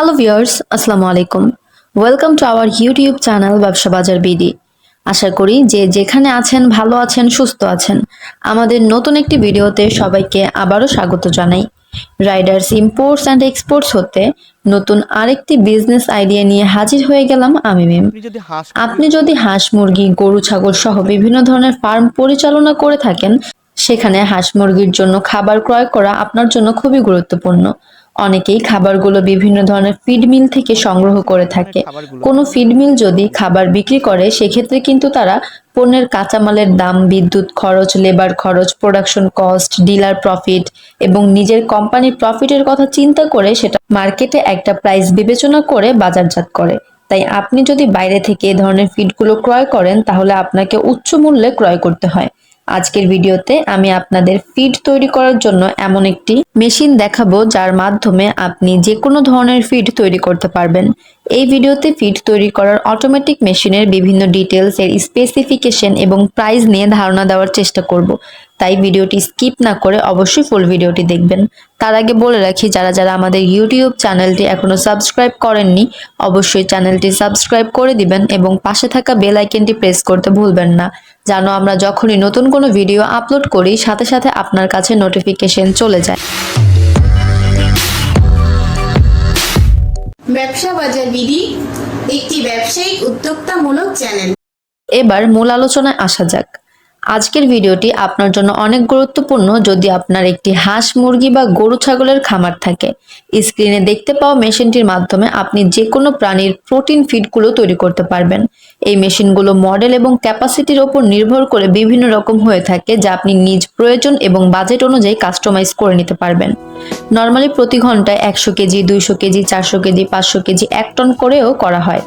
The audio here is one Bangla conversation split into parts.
হ্যালো ভিউয়ার্স, আসসালামু আলাইকুম। Welcome to our YouTube channel ব্যবসা বাজার বিডি। আশা করি যে যেখানে আছেন ভালো আছেন, সুস্থ আছেন। আমাদের নতুন একটি ভিডিওতে সবাইকে আবারও স্বাগত জানাই। রাইডার্স ইম্পোর্টস অ্যান্ড এক্সপোর্টস হতে নতুন আরেকটি বিজনেস আইডিয়া নিয়ে হাজির হয়ে গেলাম আমি মিম। আপনি যদি হাঁস মুরগি গরু ছাগল সহ বিভিন্ন ধরনের ফার্ম পরিচালনা করে থাকেন, সেখানে হাঁস মুরগির জন্য খাবার ক্রয় করা আপনার জন্য খুবই গুরুত্বপূর্ণ। অনেকেই খাবারগুলো বিভিন্ন ধরনের ফিড মিল থেকে সংগ্রহ করে থাকে। কোনো ফিড মিল যদি খাবার বিক্রি করে, সেক্ষেত্রে কিন্তু তারা পণ্যের কাঁচামালের দাম, বিদ্যুৎ খরচ, লেবার খরচ, প্রোডাকশন কস্ট, ডিলার প্রফিট এবং নিজের কোম্পানির প্রফিটের কথা চিন্তা করে সেটা মার্কেটে একটা প্রাইস বিবেচনা করে বাজারজাত করে। তাই আপনি যদি বাইরে থেকে এই ধরনের ফিডগুলো ক্রয় করেন, তাহলে আপনাকে উচ্চ মূল্যে ক্রয় করতে হয়। আজকের ভিডিওতে আমি আপনাদের ফিড তৈরি করার জন্য এমন একটি মেশিন দেখাবো যার মাধ্যমে আপনি যে কোনো ধরনের ফিড তৈরি করতে পারবেন। এই ভিডিওতে ফিড তৈরি করার অটোমেটিক মেশিনের বিভিন্ন ডিটেলস, এর স্পেসিফিকেশন এবং প্রাইস নিয়ে ধারণা দেওয়ার চেষ্টা করব। তাই ভিডিওটি স্কিপ না করে অবশ্যই ফুল ভিডিওটি দেখবেন। তার আগে বলে রাখি, যারা যারা আমাদের ইউটিউব চ্যানেলটি এখনো সাবস্ক্রাইব করেননি, অবশ্যই চ্যানেলটি সাবস্ক্রাইব করে দিবেন এবং পাশে থাকা বেল আইকনটি প্রেস করতে ভুলবেন না, যেন আমরা যখনই নতুন কোনো ভিডিও আপলোড করি সাথে সাথে আপনার কাছে নোটিফিকেশন চলে যায়। ব্যবসা বাজার বিডি একটি ব্যবসায়িক উদ্যোক্তামূলক চ্যানেল। এবার মূল আলোচনায় আসা যাক। আজকের ভিডিওটি আপনার জন্য অনেক গুরুত্বপূর্ণ যদি আপনার একটি হাঁস মুরগি বা গরু ছাগলের খামার থাকে। স্ক্রিনে দেখতে পাওয়া মেশিনটির মাধ্যমে আপনি যে কোনো প্রাণীর প্রোটিন ফিডগুলো তৈরি করতে পারবেন। এই মেশিনগুলো মডেল এবং ক্যাপাসিটির ওপর নির্ভর করে বিভিন্ন রকম হয়ে থাকে, যা আপনি নিজ প্রয়োজন এবং বাজেট অনুযায়ী কাস্টমাইজ করে নিতে পারবেন। নর্মালি প্রতি ঘন্টায় 100 KG, 200 KG, 400 KG, 500 KG, 1 ton করেও করা হয়।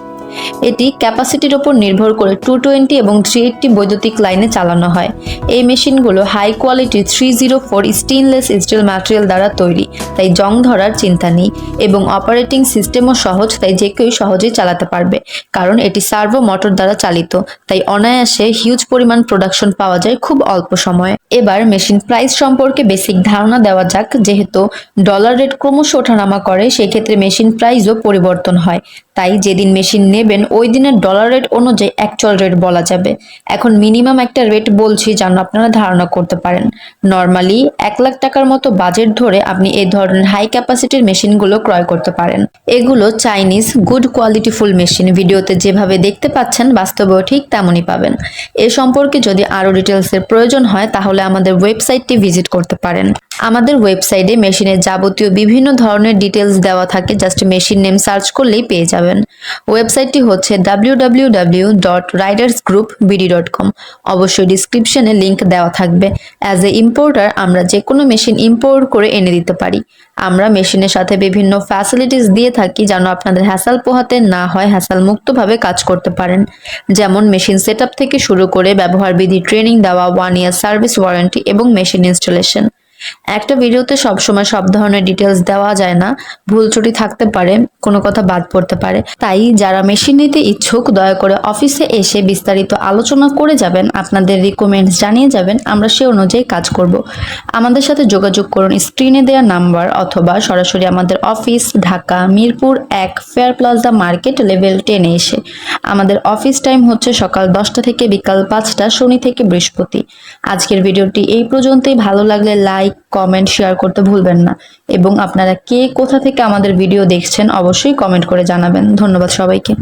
এটি ক্যাপাসিটির উপর নির্ভর করে 220 এবং 380 বৈদ্যুতিক লাইনে চালানো হয়। এই মেশিনগুলো high quality 304 stainless steel material দ্বারা তৈরি, তাই জং ধরার চিন্তা নেই এবং অপারেটিং সিস্টেমও সহজ, তাই যে কেউ সহজেই চালাতে পারবে। কারণ এটি সার্ভো মোটর দ্বারা চালিত, তাই অনায়াসে হিউজ পরিমাণ প্রোডাকশন পাওয়া যায় খুব অল্প সময়ে। এবার মেশিন প্রাইস সম্পর্কে বেসিক ধারণা দেওয়া যাক। যেহেতু ডলার রেট ক্রমশ ওঠানামা করে, সেক্ষেত্রে মেশিন প্রাইসও পরিবর্তন হয়। তাই যেদিন মেশিন নেবেন ওই দিনের ডলার রেট অনুযায়ী অ্যাকচুয়াল রেট বলা যাবে। এখন মিনিমাম একটা রেট বলছি যেন আপনারা ধারণা করতে পারেন। নর্মালি 1 লাখ টাকার মতো বাজেট ধরে আপনি এই ধরনের হাই ক্যাপাসিটির মেশিনগুলো ক্রয় করতে পারেন। এগুলো চাইনিজ গুড কোয়ালিটিফুল মেশিন। ভিডিওতে যেভাবে দেখতে পাচ্ছেন বাস্তবেও ঠিক তেমনই পাবেন। এ সম্পর্কে যদি আরও ডিটেলসের প্রয়োজন হয় তাহলে আমাদের ওয়েবসাইটটি ভিজিট করতে পারেন। আমাদের ওয়েবসাইটে মেশিনের যাবতীয় বিভিন্ন ধরনের ডিটেলস দেওয়া থাকে, জাস্ট মেশিন নেম সার্চ করলেই পেয়ে যাবেন। ওয়েবসাইটটি হচ্ছে www.ridersgroupbd.com। অবশ্যই ডিসক্রিপশনে লিংক দেওয়া থাকবে। অ্যাজ এ ইম্পোর্টার আমরা যে কোনো মেশিন ইম্পোর্ট করে এনে দিতে পারি। আমরা মেশিনের সাথে বিভিন্ন ফ্যাসিলিটিস দিয়ে থাকি যেন আপনাদের হ্যাসাল পোহাতে না হয়, হ্যাসাল মুক্তভাবে কাজ করতে পারেন। যেমন মেশিন সেটআপ থেকে শুরু করে ব্যবহার বিধি ট্রেনিং দেওয়া, 1 ইয়ার সার্ভিস ওয়ারেন্টি এবং মেশিন ইনস্টলেশন। একটা ভিডিওতে সবসময় সব ধরনের ডিটেলস দেওয়া যায় না, ভুল ত্রুটি থাকতে পারে, কোনো কথা বাদ পড়তে পারে। তাই যারা মেশিন নিতে ইচ্ছুক দয়া করে অফিসে এসে বিস্তারিত আলোচনা করে যাবেন, আপনাদের রিকমেন্ডস জানিয়ে যাবেন, আমরা সে অনুযায়ী কাজ করব। আমাদের সাথে যোগাযোগ করুন স্ক্রিনে দেওয়া নাম্বার অথবা সরাসরি আমাদের office Dhaka Mirpur 1 fair plaza market level 10 এ এসে। আমাদের অফিস টাইম হচ্ছে সকাল 10টা থেকে বিকাল 5টা, শনি থেকে বৃহস্পতি। আজকের ভিডিওটি এই পর্যন্তই। ভালো লাগলে লাইক, কমেন্ট, শেয়ার করতে ভুলবেন না এবং আপনারা কে কোথা থেকে আমাদের ভিডিও দেখছেন অবশ্যই কমেন্ট করে জানাবেন। ধন্যবাদ সবাইকে।